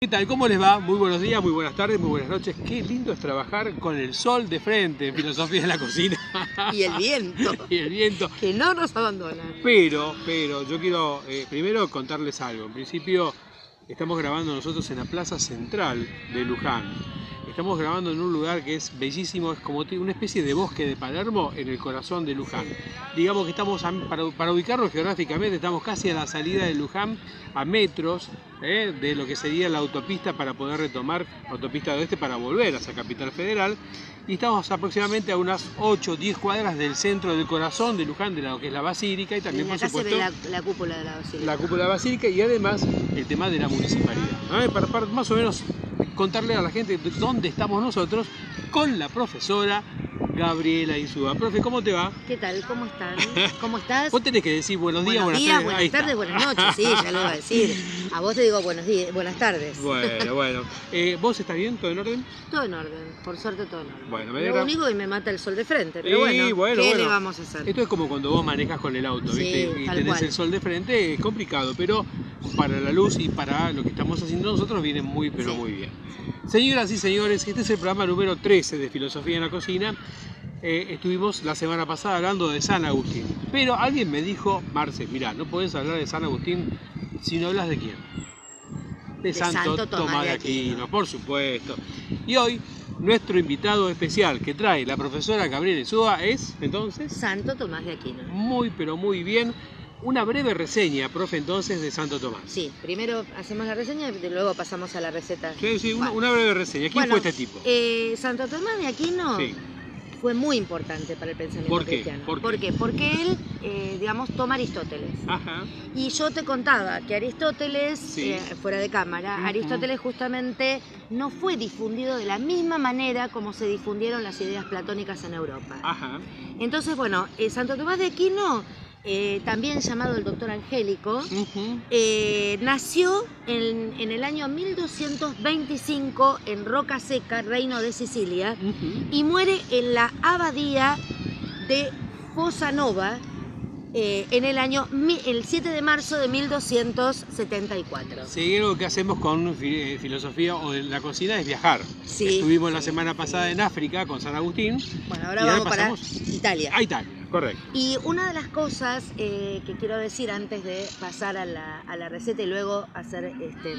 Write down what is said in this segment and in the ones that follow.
¿Qué tal? ¿Cómo les va? Muy buenos días, muy buenas tardes, muy buenas noches. Qué lindo es trabajar con el sol de frente en Filosofía de la Cocina. Y el viento. Y el viento. Que no nos abandona. Pero, yo quiero primero contarles algo. En principio, estamos grabando nosotros en la plaza central de Luján. Estamos grabando en un lugar que es bellísimo, es como una especie de bosque de Palermo en el corazón de Luján. Digamos que estamos, para ubicarnos geográficamente, estamos casi a la salida de Luján, a metros de lo que sería la autopista para poder retomar, autopista de oeste para volver hacia Capital Federal. Y estamos aproximadamente a unas 8 o 10 cuadras del centro del corazón de Luján, de lo que es la Basílica y también, por supuesto, se ve la cúpula de la Basílica. La cúpula de la Basílica y además el tema de la municipalidad. Para más o menos contarle a la gente dónde estamos nosotros con la profesora Gabriela Insúa. Profe, ¿cómo te va? ¿Qué tal? ¿Cómo están? ¿Cómo estás? Vos tenés que decir buenos días, buenas tardes, buenas noches, sí, ya lo iba a decir. A vos te digo buenos días, buenas tardes. Bueno. ¿Vos estás bien? ¿Todo en orden? Todo en orden, por suerte todo en orden. Bueno, lo único que me mata el sol de frente, pero ¿qué le vamos a hacer? Esto es como cuando vos manejas con el auto, ¿viste? Sí, y tenés el sol de frente, es complicado, pero para la luz y para lo que estamos haciendo nosotros viene muy bien. Señoras y señores, este es el programa número 13 de Filosofía en la Cocina. Estuvimos la semana pasada hablando de San Agustín, pero alguien me dijo, Marce, mirá, no podés hablar de San Agustín si no hablas de quién. De Santo Tomás de Aquino, por supuesto. Y hoy, nuestro invitado especial que trae la profesora Gabriela Insúa es, entonces... Santo Tomás de Aquino. Muy bien. Una breve reseña, profe, entonces, de Santo Tomás. Sí, primero hacemos la reseña y luego pasamos a la receta. Sí, una breve reseña. ¿Quién fue este tipo? Santo Tomás de Aquino fue muy importante para el pensamiento cristiano. ¿Por qué? Porque él, toma Aristóteles. Ajá. Y yo te contaba que Aristóteles, fuera de cámara, Aristóteles justamente no fue difundido de la misma manera como se difundieron las ideas platónicas en Europa. Ajá. Entonces, Santo Tomás de Aquino, también llamado el Doctor Angélico, nació en el año 1225 en Roca Seca, Reino de Sicilia, y muere en la abadía de Fossanova el 7 de marzo de 1274. Sí, lo que hacemos con filosofía o en la cocina es viajar. Sí, Estuvimos la semana pasada en África con San Agustín. Bueno, ahora vamos para Italia. A Italia, correcto. Y una de las cosas que quiero decir antes de pasar a la receta y luego hacer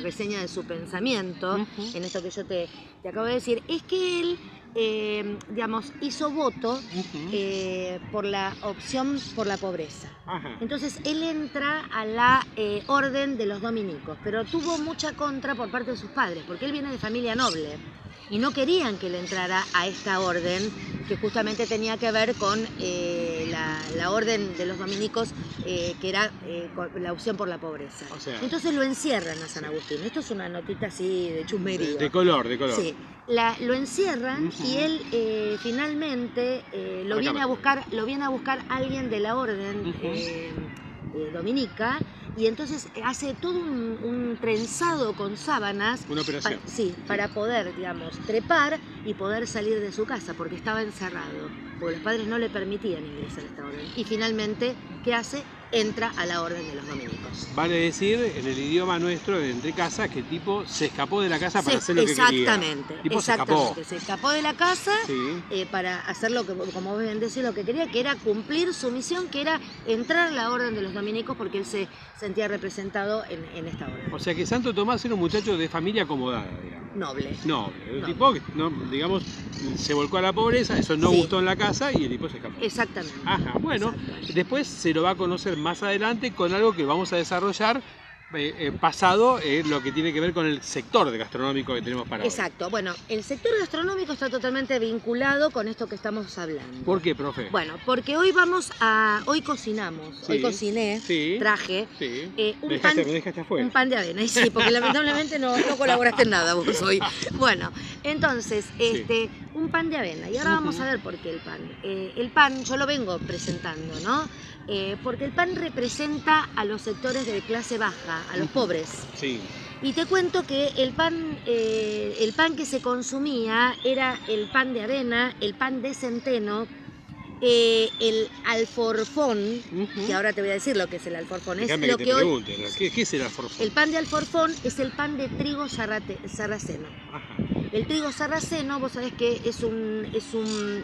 reseña de su pensamiento, en esto que yo te acabo de decir, es que él hizo voto por la opción por la pobreza. Ajá. Entonces él entra a la orden de los dominicos, pero tuvo mucha contra por parte de sus padres, porque él viene de familia noble y no querían que él entrara a esta orden que justamente tenía que ver con la orden de los dominicos, que era la opción por la pobreza. O sea, entonces lo encierran a San Agustín. Esto es una notita así de chusmerío. De color. Sí. Lo encierran y él finalmente lo viene a buscar alguien de la orden dominica, y entonces hace todo un trenzado con sábanas. Una operación. Para poder, trepar y poder salir de su casa, porque estaba encerrado, porque los padres no le permitían ingresar a esta orden. Y finalmente, ¿qué hace? Entra a la orden de los dominicos. Vale decir, en el idioma nuestro, de entre casa, que el tipo se escapó de la casa para hacer lo que quería. Exactamente. Se escapó de la casa para hacer lo que, como vos bien decís, lo que quería, que era cumplir su misión, que era entrar a la orden de los dominicos, porque él se sentía representado en esta orden. O sea que Santo Tomás era un muchacho de familia acomodada, digamos. Noble. Un tipo que, se volcó a la pobreza, eso no gustó en la casa y el tipo se escapó. Exactamente. Ajá, bueno, después se lo va a conocer más adelante con algo que vamos a desarrollar pasado lo que tiene que ver con el sector gastronómico que tenemos para Exacto. Hoy. Bueno, el sector gastronómico está totalmente vinculado con esto que estamos hablando. ¿Por qué, profe? Bueno, porque hoy cocinamos, hoy cociné, traje me dejaste afuera. Un pan de avena, y sí, porque lamentablemente no colaboraste en nada vos hoy. Bueno, entonces, un pan de avena, y ahora vamos a ver por qué el pan. El pan, yo lo vengo presentando, ¿no? Porque el pan representa a los sectores de clase baja, a los pobres. Sí. Y te cuento que el pan que se consumía era el pan de avena, el pan de centeno, El alforfón, Ujú. que ahora te voy a decir lo que es el alforfón, es Déjame lo que que te hoy... pregunte, ¿qué es el alforfón? El pan de alforfón es el pan de trigo sarraceno. Ajá, El trigo sarraceno, vos sabés que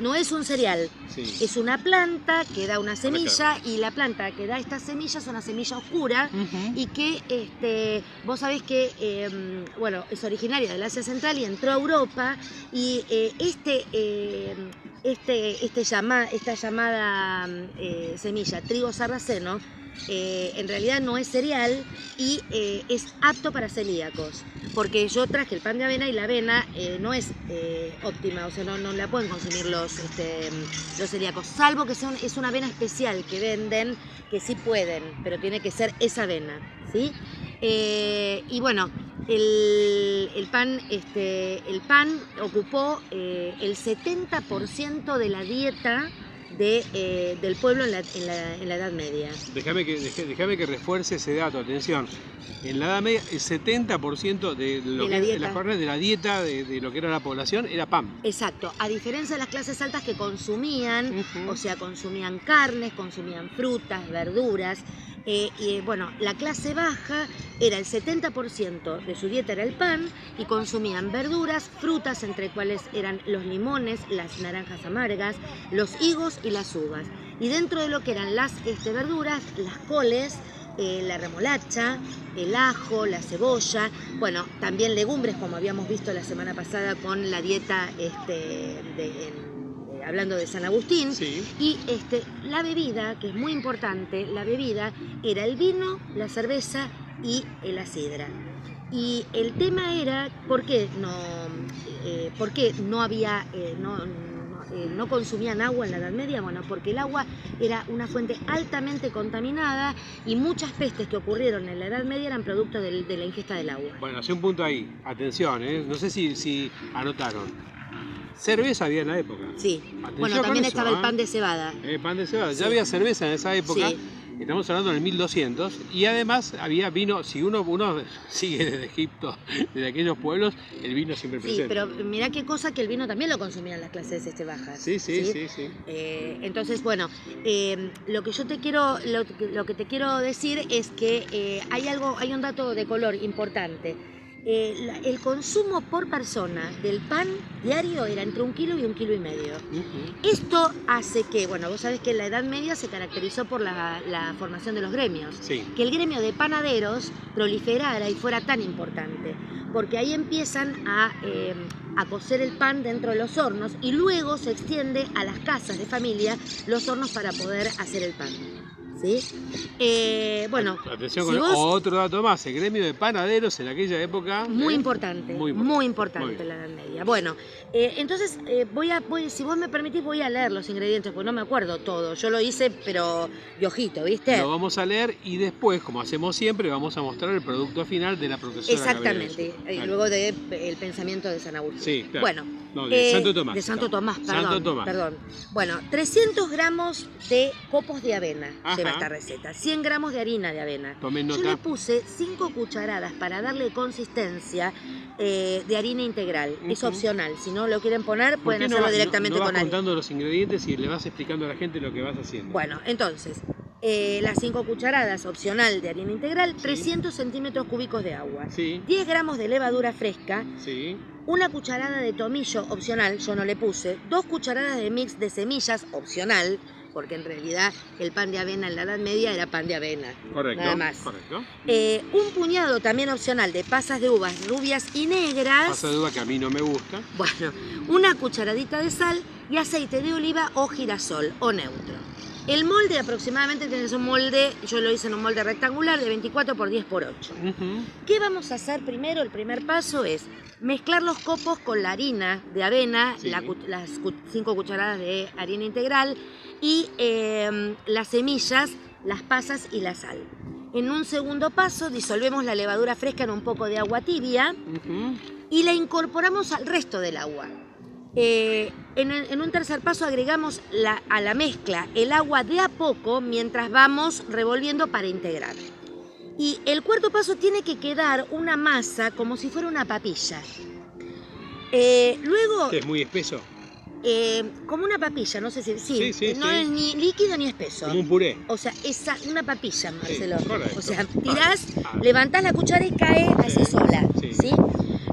no es un cereal, sí. es una planta que da una Correcto. semilla y la planta que da esta semilla es una semilla oscura Ujú. y que vos sabés que bueno, es originaria del Asia Central y entró a Europa y esta llamada semilla, trigo sarraceno, en realidad no es cereal y es apto para celíacos, porque yo traje el pan de avena y la avena no es óptima, o sea, no la pueden consumir los celíacos, salvo que es una avena especial que venden, que sí pueden, pero tiene que ser esa avena, ¿sí? Y bueno, el pan ocupó el 70% de la dieta del pueblo en la Edad Media. Déjame que refuerce ese dato, atención. En la Edad Media, el 70% de la dieta de lo que era la población era pan. Exacto, a diferencia de las clases altas que consumían, Ujú. o sea, consumían carnes, consumían frutas, verduras. Bueno, la clase baja era el 70% de su dieta era el pan y consumían verduras, frutas, entre cuales eran los limones, las naranjas amargas, los higos y las uvas. Y dentro de lo que eran las verduras, las coles, la remolacha, el ajo, la cebolla, bueno, también legumbres como habíamos visto la semana pasada con la dieta hablando de San Agustín, Sí. y la bebida, que es muy importante, la bebida era el vino, la cerveza y la sidra. Y el tema era por qué no consumían agua en la Edad Media. Bueno, porque el agua era una fuente altamente contaminada y muchas pestes que ocurrieron en la Edad Media eran producto de la ingesta del agua. Bueno, hace un punto ahí. Atención, no sé si anotaron. Cerveza había en la época. Sí. Atención Bueno, con también eso, estaba el pan de cebada. Pan de cebada. Sí. Ya había cerveza en esa época. Sí. Estamos hablando del 1200. Y además había vino. Si uno sigue desde Egipto, desde aquellos pueblos, el vino siempre Sí, presente. pero mirá qué cosa que el vino también lo consumían las clases bajas. Sí. Entonces, bueno, lo que te quiero decir es que hay un dato de color importante. El consumo por persona del pan diario era entre 1 kilo y 1,5 kilos. Ujú. Esto hace que, bueno, vos sabés que la Edad Media se caracterizó por la formación de los gremios. Sí. Que el gremio de panaderos proliferara y fuera tan importante, porque ahí empiezan a cocer el pan dentro de los hornos y luego se extiende a las casas de familia los hornos para poder hacer el pan. ¿Sí? Bueno, Atención si con vos- otro dato más, el gremio de panaderos en aquella época. Muy importante, muy Muy importante bien. la Edad Media. Bueno, entonces si vos me permitís voy a leer los ingredientes, porque no me acuerdo todo. Yo lo hice, pero de ojito, ¿viste? Lo vamos a leer y después, como hacemos siempre, vamos a mostrar el producto final de la profesora. Exactamente, Gabriela. y Dale. luego del pensamiento de San Agustín. Sí, claro. Bueno, No, de Santo Tomás. De Santo Tomás, perdón. Santo Tomás. Perdón. Bueno, 300 gramos de copos de avena Ajá. lleva esta receta, 100 gramos de harina de avena. Tomen Yo nota. le puse 5 cucharadas para darle consistencia de harina integral. Es Ujú. opcional, si no lo quieren poner, ¿Por pueden qué hacerlo directamente no vas con harina. contando los ingredientes y le vas explicando a la gente lo que vas haciendo? Bueno, entonces, las 5 cucharadas opcional de harina integral, 300 centímetros cúbicos de agua, Sí, 10 gramos de levadura fresca, sí. 1 cucharada de tomillo opcional, yo no le puse, 2 cucharadas de mix de semillas opcional, porque en realidad el pan de avena en la Edad Media era pan de avena, Correcto. nada más. Correcto. Un puñado también opcional de pasas de uvas rubias y negras, Pasa de duda que a mí no me gusta. bueno, 1 cucharadita de sal y aceite de oliva o girasol o neutro. El molde aproximadamente tenés un molde, yo lo hice en un molde rectangular de 24 por 10 por 8. Ujú. ¿Qué vamos a hacer primero? El primer paso es mezclar los copos con la harina de avena, Sí. las 5 cucharadas de harina integral y las semillas, las pasas y la sal. En un segundo paso disolvemos la levadura fresca en un poco de agua tibia Ujú. y la incorporamos al resto del agua. En un tercer paso agregamos a la mezcla el agua de a poco mientras vamos revolviendo para integrar. Y el cuarto paso tiene que quedar una masa como si fuera una papilla. Luego, Es muy espeso. Como una papilla, no sé si... Sí, no es ni líquido ni espeso. Como un puré. O sea, una papilla, Marcelo. Sí, correcto. O sea, tirás, Vale. levantás la cuchara y cae así sola. Sí. ¿Sí?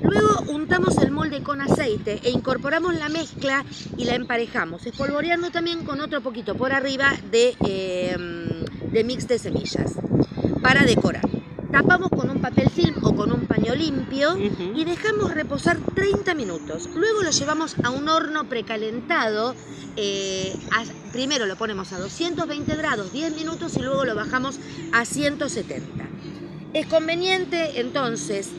Luego untamos el molde con aceite e incorporamos la mezcla y la emparejamos, espolvoreando también con otro poquito por arriba de mix de semillas para decorar. Tapamos con un papel film o con un paño limpio y dejamos reposar 30 minutos. Luego lo llevamos a un horno precalentado. Primero lo ponemos a 220 grados 10 minutos y luego lo bajamos a 170. Es conveniente entonces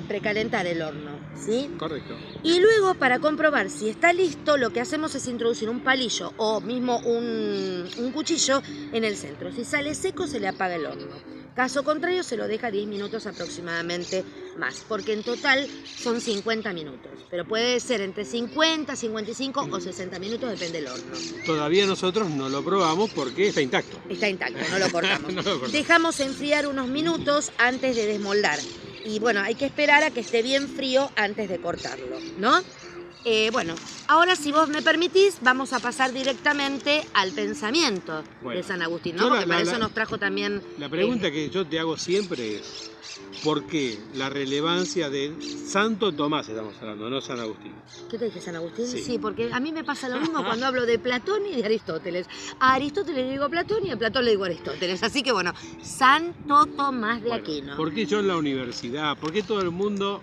precalentar el horno, ¿sí? Correcto. Y luego, para comprobar si está listo, lo que hacemos es introducir un palillo o mismo un cuchillo en el centro. Si sale seco, se le apaga el horno. Caso contrario, se lo deja 10 minutos aproximadamente más, porque en total son 50 minutos. Pero puede ser entre 50, 55 o 60 minutos, depende del horno. Todavía nosotros no lo probamos porque está intacto. Está intacto, no lo cortamos. No lo cortamos. Dejamos enfriar unos minutos antes de desmoldar. Y bueno, hay que esperar a que esté bien frío antes de cortarlo, ¿no? Bueno, ahora si vos me permitís, vamos a pasar directamente al pensamiento de San Agustín, ¿no? Porque para eso nos trajo también... La pregunta que yo te hago siempre es, ¿por qué la relevancia de Santo Tomás estamos hablando, no San Agustín? ¿Qué te dije, San Agustín? Sí. Sí, porque a mí me pasa lo mismo cuando hablo de Platón y de Aristóteles. A Aristóteles le digo Platón y a Platón le digo Aristóteles. Así que bueno, Santo Tomás de Aquino. ¿Por qué yo en la universidad? ¿Por qué todo el mundo...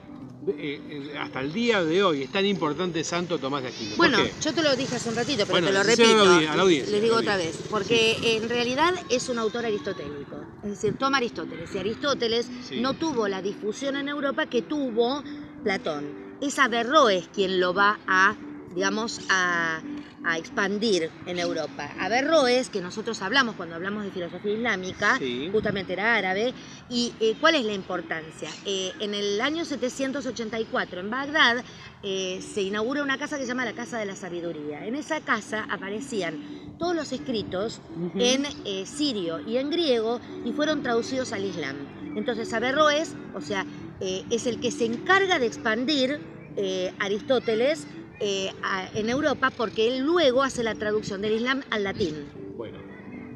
hasta el día de hoy es tan importante Santo Tomás de Aquino? Bueno, yo te lo dije hace un ratito, pero bueno, te lo díselo repito. a la audiencia, Les digo otra vez, porque en realidad es un autor aristotélico. Es decir, toma Aristóteles. Y Aristóteles no tuvo la difusión en Europa que tuvo Platón. Es Averroes quien lo va a, digamos, a expandir en Europa. Averroes, que nosotros hablamos cuando hablamos de filosofía islámica, justamente era árabe. ¿Y cuál es la importancia? En el año 784, en Bagdad, se inaugura una casa que se llama la Casa de la Sabiduría. En esa casa aparecían todos los escritos en sirio y en griego y fueron traducidos al Islam. Entonces Averroes, o sea, es el que se encarga de expandir Aristóteles en Europa, porque él luego hace la traducción del Islam al latín. Bueno,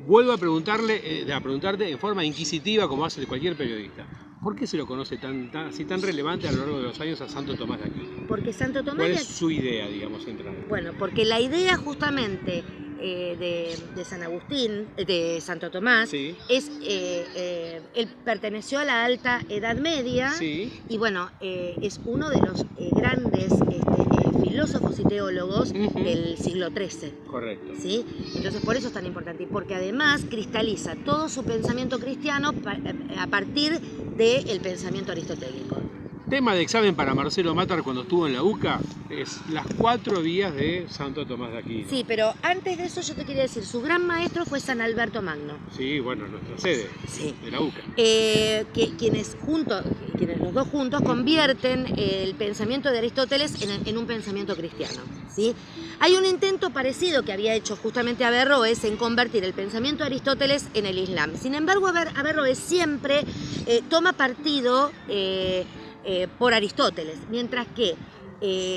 vuelvo a preguntarte en forma inquisitiva, como hace cualquier periodista. ¿Por qué se lo conoce así tan relevante a lo largo de los años a Santo Tomás de Aquino? Porque Santo Tomás ¿Cuál es su idea, digamos, central? Bueno, porque la idea justamente de San Agustín, de Santo Tomás, es, él perteneció a la Alta Edad Media y bueno, es uno de los grandes filósofos y teólogos del siglo XIII. Correcto. ¿Sí? Entonces por eso es tan importante y porque además cristaliza todo su pensamiento cristiano a partir del pensamiento aristotélico. Tema de examen para Marcelo Matar cuando estuvo en la UCA es las 4 vías de Santo Tomás de Aquino. Sí, pero antes de eso yo te quería decir, su gran maestro fue San Alberto Magno. Sí, bueno, nuestra sede de la UCA. Quienes los dos juntos convierten el pensamiento de Aristóteles en un pensamiento cristiano. ¿Sí? Hay un intento parecido que había hecho justamente Averroes en convertir el pensamiento de Aristóteles en el Islam. Sin embargo, Averroes siempre toma partido por Aristóteles, mientras que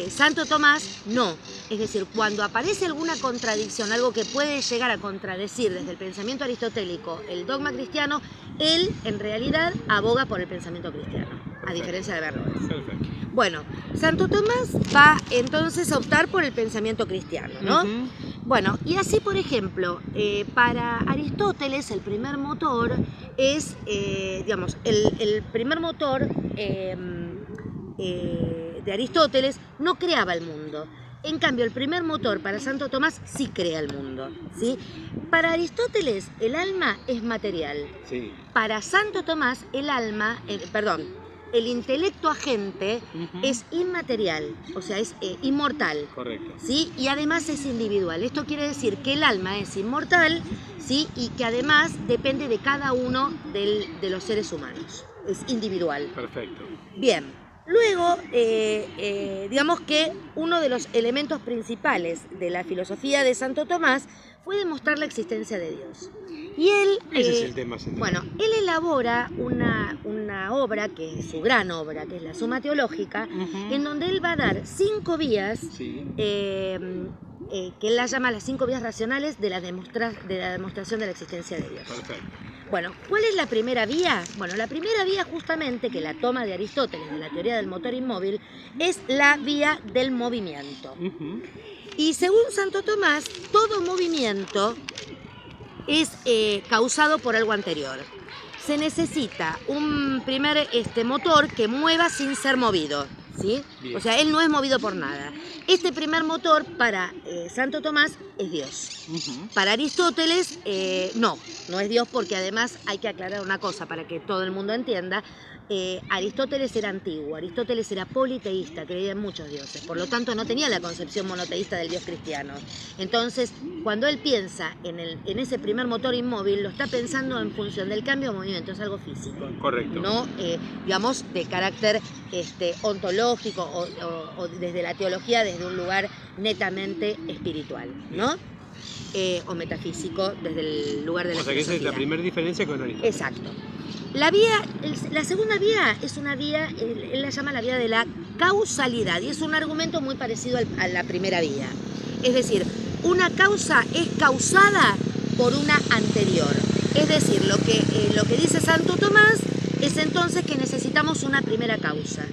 Santo Tomás no. Es decir, cuando aparece alguna contradicción, algo que puede llegar a contradecir desde el pensamiento aristotélico el dogma cristiano, él en realidad aboga por el pensamiento cristiano, a diferencia de Averroes. Perfecto. Bueno, Santo Tomás va entonces a optar por el pensamiento cristiano, ¿no? Bueno, y así por ejemplo, para Aristóteles el primer motor es, digamos, el primer motor de Aristóteles no creaba el mundo. En cambio, el primer motor para Santo Tomás sí crea el mundo, ¿sí? Para Aristóteles el alma es material. Sí. Para Santo Tomás el alma, el intelecto agente es inmaterial, o sea, es inmortal. Correcto. ¿Sí? Y además es individual. Esto quiere decir que el alma es inmortal, ¿sí? Y que además depende de cada uno de los seres humanos. Es individual. Perfecto. Bien. Luego, digamos que uno de los elementos principales de la filosofía de Santo Tomás fue demostrar la existencia de Dios. Y él, ese es el tema central. Bueno, él elabora una obra, que es su gran obra, que es la Suma Teológica, en donde él va a dar 5 vías que él las llama las 5 vías racionales de la demostración de la existencia de Dios. Perfecto. Bueno, ¿cuál es la primera vía? Bueno, la primera vía justamente, que la toma de Aristóteles de la teoría del motor inmóvil, es la vía del movimiento. Y según Santo Tomás, todo movimiento es causado por algo anterior. Se necesita un primer motor que mueva sin ser movido, ¿sí? O sea, él no es movido por nada. Este primer motor para Santo Tomás es Dios. Para Aristóteles no es Dios, porque además hay que aclarar una cosa para que todo el mundo entienda. Aristóteles era antiguo, Aristóteles era politeísta, creía en muchos dioses, por lo tanto no tenía la concepción monoteísta del Dios cristiano. Entonces, cuando él piensa en ese primer motor inmóvil, lo está pensando en función del cambio de movimiento, es algo físico. Correcto. No, digamos, de carácter ontológico o desde la teología, desde un lugar netamente espiritual, ¿no? O metafísico, desde el lugar de la filosofía. O sea que esa es la primera diferencia con Aristóteles. Exacto. La segunda vía es una vía, él la llama la vía de la causalidad, y es un argumento muy parecido a la primera vía. Es decir, una causa es causada por una anterior. Es decir, lo que dice Santo Tomás es entonces que necesitamos una primera causa,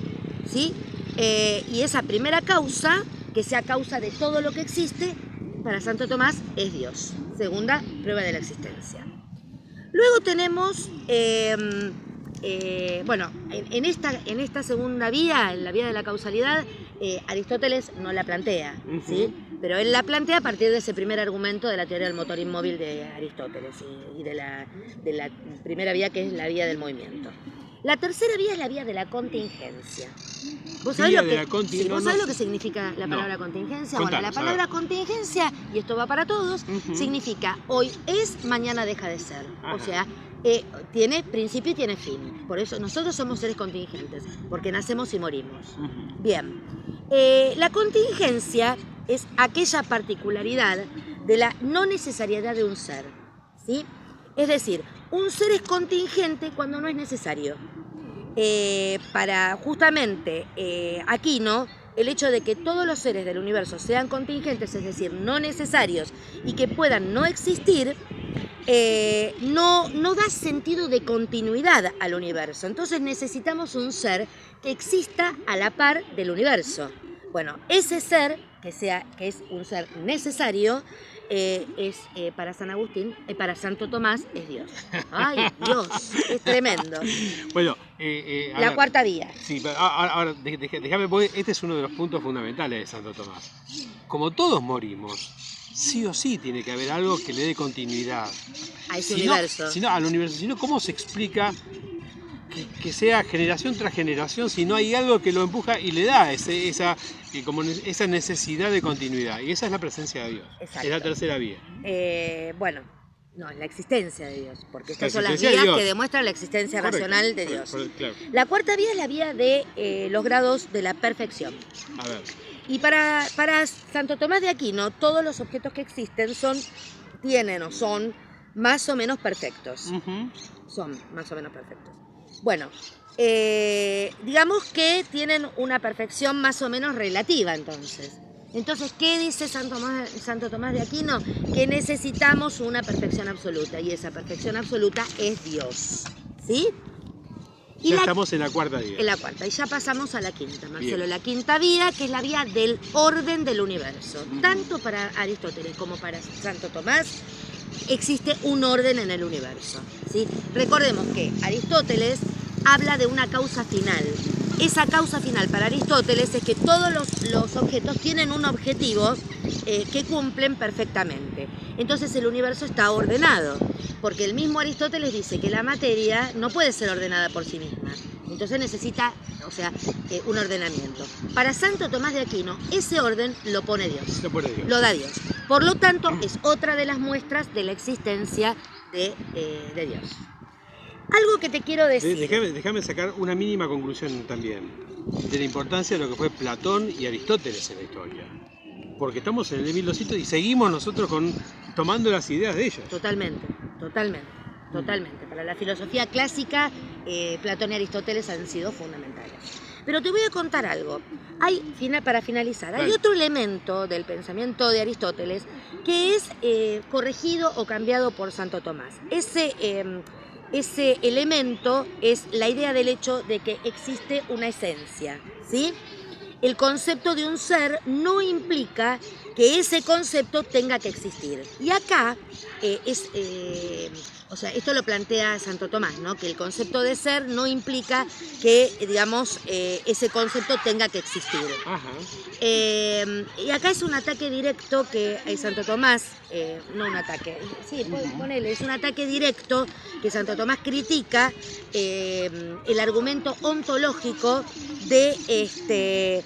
¿sí? Y esa primera causa, que sea causa de todo lo que existe, para Santo Tomás es Dios. Segunda prueba de la existencia. Luego tenemos, en esta segunda vía, en la vía de la causalidad, Aristóteles no la plantea, ¿sí? Pero él la plantea a partir de ese primer argumento de la teoría del motor inmóvil de Aristóteles y de la primera vía, que es la vía del movimiento. La tercera vía es la vía de la contingencia. ¿Vos sabés lo que significa la palabra contingencia? Contanos, bueno, la palabra contingencia, y esto va para todos, significa hoy es, mañana deja de ser. O sea, tiene principio y tiene fin. Por eso nosotros somos seres contingentes, porque nacemos y morimos. Bien, la contingencia es aquella particularidad de la no necesariedad de un ser, ¿sí? Es decir, un ser es contingente cuando no es necesario. Para justamente Aquino, el hecho de que todos los seres del universo sean contingentes, es decir, no necesarios y que puedan no existir, no da sentido de continuidad al universo. Entonces necesitamos un ser que exista a la par del universo. Bueno, ese ser, que es un ser necesario, para San Agustín, para Santo Tomás, es Dios. ¡Ay, Dios! Es tremendo. Bueno, la cuarta vía. Sí, ahora déjame, porque este es uno de los puntos fundamentales de Santo Tomás. Como todos morimos, sí o sí tiene que haber algo que le dé continuidad a ese universo. Al universo. Si no, ¿cómo se explica que sea generación tras generación si no hay algo que lo empuja y le da esa necesidad de continuidad? Y esa es la presencia de Dios. Exacto. Es la tercera vía. No, la existencia de Dios, porque estas son las vías que demuestran la existencia racional de Dios. Claro. La cuarta vía es la vía de los grados de la perfección. A ver. Y para Santo Tomás de Aquino, todos los objetos que existen son más o menos perfectos. Son más o menos perfectos. Bueno, digamos que tienen una perfección más o menos relativa, entonces. Entonces, ¿qué dice Santo Tomás de Aquino? Que necesitamos una perfección absoluta, y esa perfección absoluta es Dios, ¿sí? Y estamos en la cuarta vía. En la cuarta, y ya pasamos a la quinta, Marcelo. Bien. La quinta vía, que es la vía del orden del universo. Tanto para Aristóteles como para Santo Tomás, existe un orden en el universo, ¿sí? Recordemos que Aristóteles habla de una causa final. Esa causa final para Aristóteles es que todos los objetos tienen un objetivo que cumplen perfectamente. Entonces el universo está ordenado, porque el mismo Aristóteles dice que la materia no puede ser ordenada por sí misma. Entonces necesita, un ordenamiento. Para Santo Tomás de Aquino, ese orden lo pone Dios. Lo da Dios. Por lo tanto, es otra de las muestras de la existencia de Dios. Algo que te quiero decir. Déjame sacar una mínima conclusión también de la importancia de lo que fue Platón y Aristóteles en la historia. Porque estamos en el 1200 y seguimos nosotros tomando las ideas de ellos. Totalmente. Para la filosofía clásica, Platón y Aristóteles han sido fundamentales. Pero te voy a contar algo. Para finalizar, hay Dale. otro elemento del pensamiento de Aristóteles que es corregido o cambiado por Santo Tomás. Ese elemento es la idea del hecho de que existe una esencia, ¿sí? El concepto de un ser no implica que ese concepto tenga que existir. Y acá esto lo plantea Santo Tomás, ¿no? Que el concepto de ser no implica que, digamos, ese concepto tenga que existir. Ajá. Y acá es un ataque directo que Santo Tomás, no un ataque, sí, ponele, es un ataque directo que Santo Tomás critica el argumento ontológico de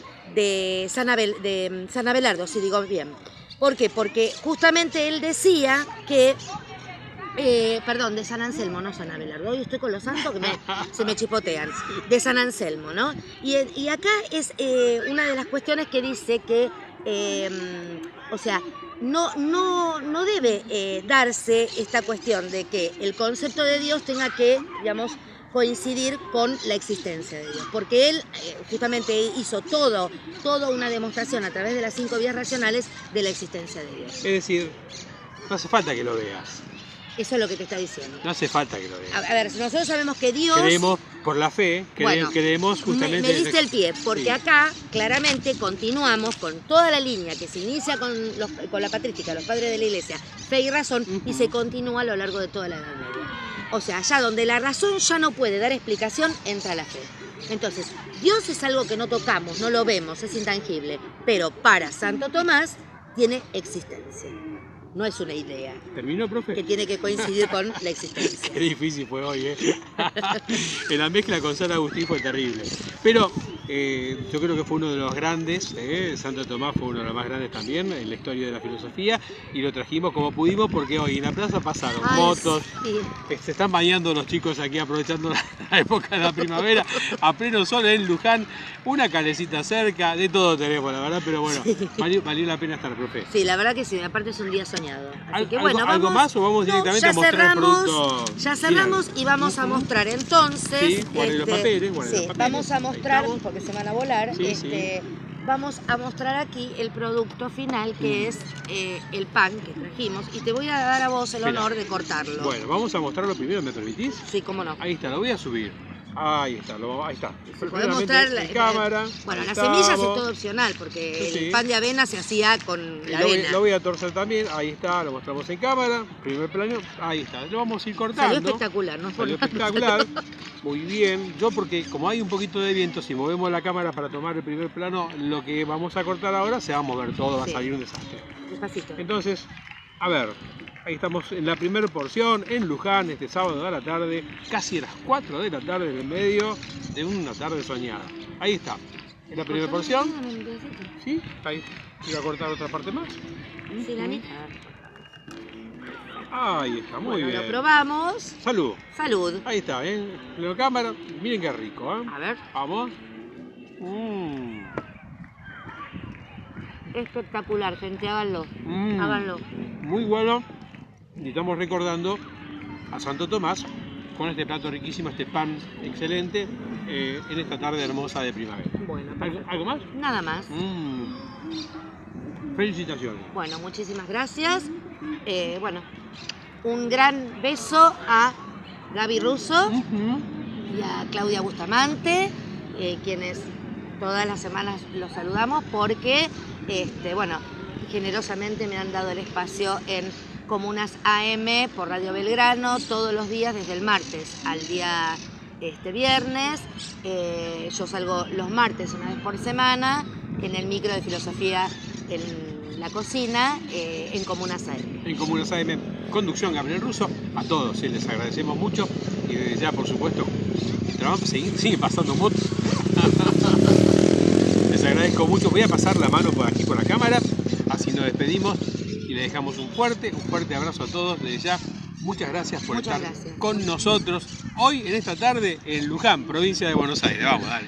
San Abelardo, si digo bien. ¿Por qué? Porque justamente él decía que de San Anselmo, no San Abelardo. Hoy estoy con los santos que se me chipotean. De San Anselmo, ¿no? Y acá es una de las cuestiones que dice que, no debe darse esta cuestión de que el concepto de Dios tenga que, digamos, coincidir con la existencia de Dios, porque él justamente hizo toda una demostración a través de las 5 vías racionales de la existencia de Dios. Es decir, no hace falta que lo veas. Eso es lo que te está diciendo. No hace falta que lo veas. A ver, si nosotros sabemos que Dios... Creemos por la fe, creemos justamente... Me diste el pie, porque sí. Acá claramente continuamos con toda la línea que se inicia con la patrística, los padres de la iglesia, fe y razón, y se continúa a lo largo de toda la Edad Media. O sea, allá donde la razón ya no puede dar explicación, entra la fe. Entonces, Dios es algo que no tocamos, no lo vemos, es intangible, pero para Santo Tomás tiene existencia. No es una idea. ¿Terminó, profe? Que tiene que coincidir con la existencia. Qué difícil fue hoy, ¿eh? En la mezcla con San Agustín fue terrible. Pero yo creo que fue uno de los grandes, Santo Tomás fue uno de los más grandes también en la historia de la filosofía, y lo trajimos como pudimos porque hoy en la plaza pasaron motos, sí. Se están bañando los chicos aquí aprovechando la época de la primavera, a pleno sol en Luján, una calecita cerca, de todo tenemos la verdad, pero bueno, sí. valió la pena estar, profe. Sí, la verdad que sí, aparte es un día soñado. Así que bueno, ¿Algo más o vamos directamente a mostrar el producto? Ya cerramos final. Y vamos a mostrar entonces. Sí, los papeles, los papeles. Vamos a mostrar, porque se van a volar, sí, vamos a mostrar aquí el producto final, que es el pan que trajimos, y te voy a dar a vos el honor de cortarlo. Bueno, vamos a mostrarlo primero, ¿me permitís? Sí, cómo no. Ahí está, lo voy a subir. Ahí está. Podemos mostrar la cámara. Bueno, las semillas es todo opcional, porque el pan de avena se hacía con la avena. Lo voy a torcer también, ahí está, lo mostramos en cámara, primer plano, ahí está, lo vamos a ir cortando. Salió espectacular, ¿no? Salió espectacular, muy bien. Yo porque como hay un poquito de viento, si movemos la cámara para tomar el primer plano, lo que vamos a cortar ahora se va a mover todo, va a salir un desastre. Despacito. Entonces, a ver, ahí estamos en la primera porción, en Luján, este sábado a la tarde, casi a las 4 de la tarde, en el medio de una tarde soñada. Ahí está, en la primera porción. ¿Sí? Ahí, voy a cortar otra parte más. Sí, la mitad. Ahí está, muy bien. Lo probamos. Salud. Salud. Ahí está, en la cámara. Miren qué rico, ¿eh? A ver. Vamos. Espectacular, gente, háganlo. Háganlo. Muy bueno. Y estamos recordando a Santo Tomás con este plato riquísimo, este pan excelente, en esta tarde hermosa de primavera. Bueno, ¿Algo más? Nada más. Felicitaciones. Bueno, muchísimas gracias. Un gran beso a Gaby Russo y a Claudia Bustamante, quienes todas las semanas los saludamos porque, generosamente me han dado el espacio en Comunas AM por Radio Belgrano todos los días desde el martes al día viernes. Yo salgo los martes una vez por semana en el micro de filosofía en la cocina en Comunas AM. En Comunas AM, conducción Gabriel Russo. A todos les agradecemos mucho y desde ya, por supuesto, sigue pasando motos. Les agradezco mucho. Voy a pasar la mano por aquí por la cámara, así nos despedimos y les dejamos un fuerte abrazo a todos desde ya. Muchas gracias por estar con nosotros hoy en esta tarde en Luján, provincia de Buenos Aires. Vamos, dale.